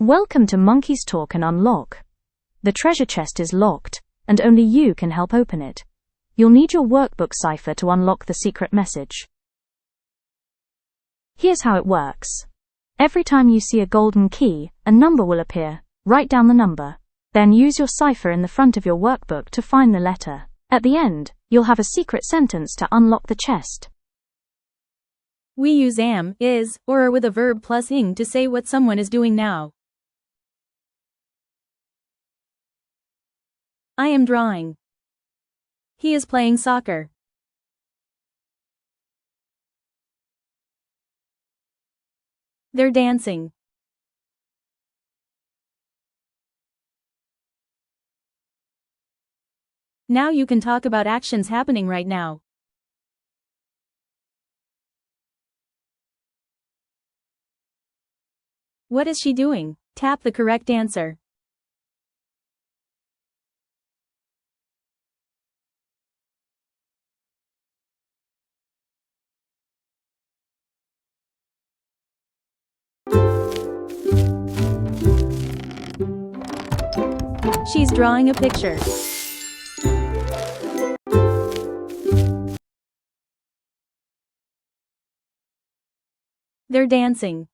Welcome to Monkey's Talk and Unlock. The treasure chest is locked, and only you can help open it. You'll need your workbook cipher to unlock the secret message. Here's how it works. Every time you see a golden key, a number will appear. Write down the number. Then use your cipher in the front of your workbook to find the letter. At the end, you'll have a secret sentence to unlock the chest. We use am, is, or are with a verb plus ing to say what someone is doing now. I am drawing. He is playing soccer. They're dancing. Now you can talk about actions happening right now. What is she doing? Tap the correct answer. She's drawing a picture. They're dancing.